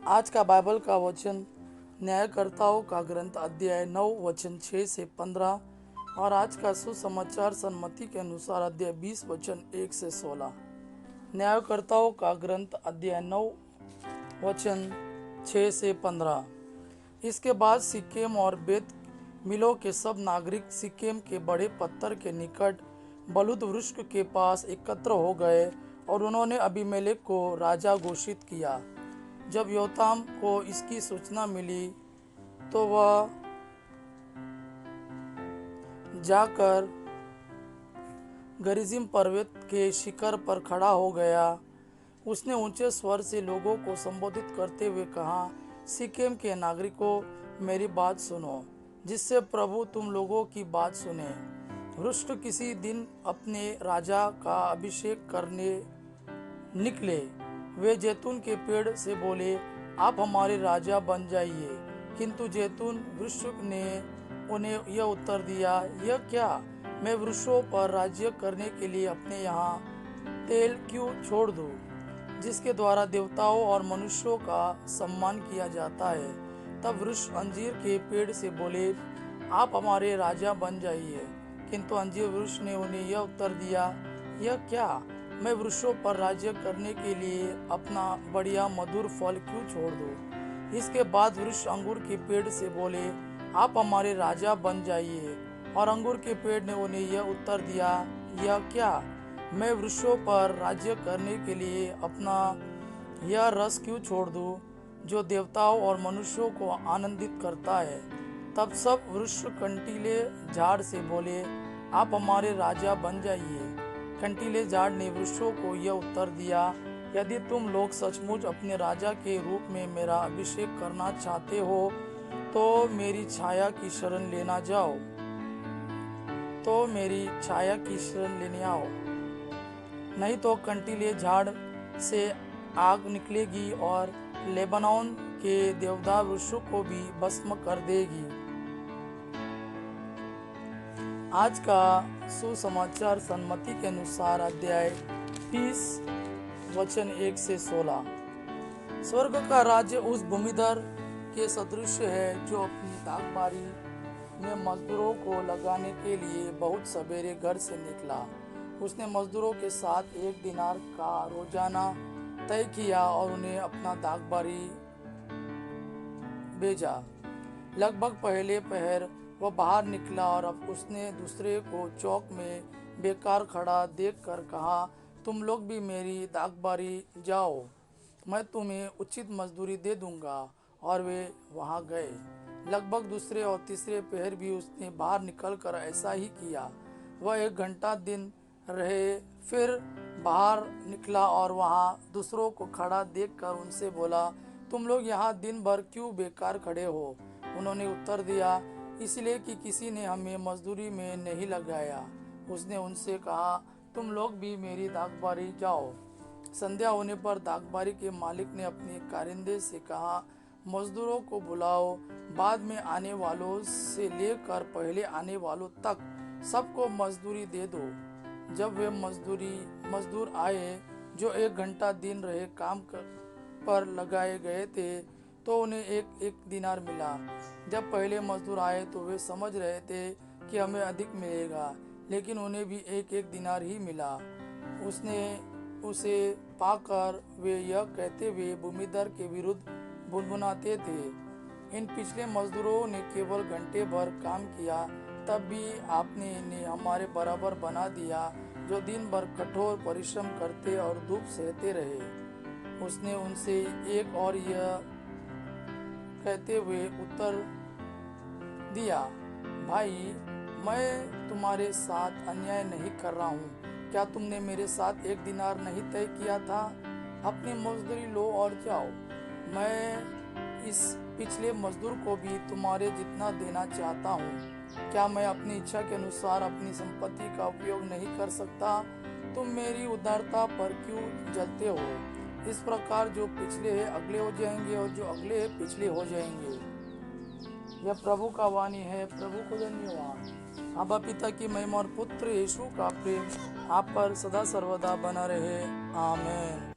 आज का बाइबल का वचन न्यायकर्ताओं का ग्रंथ अध्याय 9 वचन 6 से 15 और आज का सुसमाचार सन्मति के अनुसार अध्याय 20 वचन 1 से 16। न्यायकर्ताओं का ग्रंथ अध्याय 9 वचन 6 से 15। इसके बाद सिक्केम और बेत मिलो के सब नागरिक सिक्केम के बड़े पत्थर के निकट बलूत वृक्ष के पास एकत्र हो गए और उन्होंने अबीमेलेक को राजा घोषित किया। जब योताम को इसकी सूचना मिली तो वह जाकर गरिजिम पर्वत के शिखर पर खड़ा हो गया। उसने ऊंचे स्वर से लोगों को संबोधित करते हुए कहा, सिक्केम के नागरिकों, मेरी बात सुनो, जिससे प्रभु तुम लोगों की बात सुने। वृष्ट किसी दिन अपने राजा का अभिषेक करने निकले। वे जैतून के पेड़ से बोले, आप हमारे राजा बन जाइए। किंतु जैतून वृक्ष ने उन्हें यह उत्तर दिया, यह क्या, मैं वृक्षों पर राज्य करने के लिए अपने यहाँ तेल क्यों छोड़ दूँ, जिसके द्वारा देवताओं और मनुष्यों का सम्मान किया जाता है। तब वृक्ष अंजीर के पेड़ से बोले, आप हमारे राजा बन जाइए। किंतु अंजीर वृक्ष ने उन्हें यह उत्तर दिया, यह क्या, मैं वृक्षों पर राज्य करने के लिए अपना बढ़िया मधुर फल क्यों छोड़ दूँ। इसके बाद वृक्ष अंगूर के पेड़ से बोले, आप हमारे राजा बन जाइए। और अंगूर के पेड़ ने उन्हें यह उत्तर दिया, यह क्या, मैं वृक्षों पर राज्य करने के लिए अपना यह रस क्यों छोड़ दूँ, जो देवताओं और मनुष्यों को आनंदित करता है। तब सब वृक्ष कंटीले झाड़ से बोले, आप हमारे राजा बन जाइए। कंटीले झाड़ ने वृक्षों को यह उत्तर दिया, यदि तुम लोग सचमुच अपने राजा के रूप में मेरा अभिषेक करना चाहते हो तो मेरी छाया की शरण लेना जाओ, तो मेरी छाया की शरण लेने आओ। नहीं तो कंटीले झाड़ से आग निकलेगी और लेबनान के देवदार वृक्षों को भी भस्म कर देगी। आज का सुसमाचार सन्मति के अनुसार अध्याय 20 वचन 1 से 16। स्वर्ग का राज्य उस भूमिधर के सदृश है जो अपनी दाखबारी में मजदूरों को लगाने के लिए बहुत सवेरे घर से निकला। उसने मजदूरों के साथ 1 दिनार का रोजाना तय किया और उन्हें अपना दाखबारी भेजा। लगभग पहले पहर वह बाहर निकला और अब उसने दूसरे को चौक में बेकार खड़ा देखकर कहा, तुम लोग भी मेरी दाखबारी जाओ, मैं तुम्हें उचित मजदूरी दे दूंगा। और वे वहां गए। लगभग दूसरे और तीसरे पहर भी उसने बाहर निकलकर ऐसा ही किया। वह 1 घंटा दिन रहे, फिर बाहर निकला और वहां दूसरों को खड़ा देखकर उनसे बोला, तुम लोग यहाँ दिन भर क्यों बेकार खड़े हो। उन्होंने उत्तर दिया, इसलिए कि किसी ने हमें मजदूरी में नहीं लगाया। उसने उनसे कहा, तुम लोग भी मेरी दाखबारी जाओ। संध्या होने पर दाखबारी के मालिक ने अपने कारिंदे से कहा, मजदूरों को बुलाओ, बाद में आने वालों से लेकर पहले आने वालों तक सबको मजदूरी दे दो। जब वे मजदूर आए जो 1 घंटा दिन रहे काम पर लगाए गए थे, तो उन्हें एक दिनार मिला। जब पहले मजदूर आए तो वे समझ रहे थे कि हमें अधिक मिलेगा, लेकिन उन्हें भी एक दिनार ही मिला। उसने उसे पाकर वे यह कहते हुए भूमिधर के विरुद्ध बुनबुनाते थे, इन पिछले मजदूरों ने केवल घंटे भर काम किया, तब भी आपने इन्हें हमारे बराबर बना दिया, जो दिन भर कठोर परिश्रम करते और धूप सहते रहे। उसने उनसे एक और यह कहते हुए उत्तर दिया, भाई, मैं तुम्हारे साथ अन्याय नहीं कर रहा हूँ। क्या तुमने मेरे साथ 1 दिनार नहीं तय किया था? अपनी मजदूरी लो और जाओ। मैं इस पिछले मजदूर को भी तुम्हारे जितना देना चाहता हूँ। क्या मैं अपनी इच्छा के अनुसार अपनी संपत्ति का उपयोग नहीं कर सकता? तुम मेरी उदारता पर क्यों जलते हो? इस प्रकार जो पिछले हैं अगले हो जाएंगे और जो अगले हैं पिछले हो जाएंगे। यह प्रभु का वाणी है। प्रभु को धन्यवाद। आबा पिता की महिमा और पुत्र यीशु का प्रेम आप पर सदा सर्वदा बना रहे। आमीन।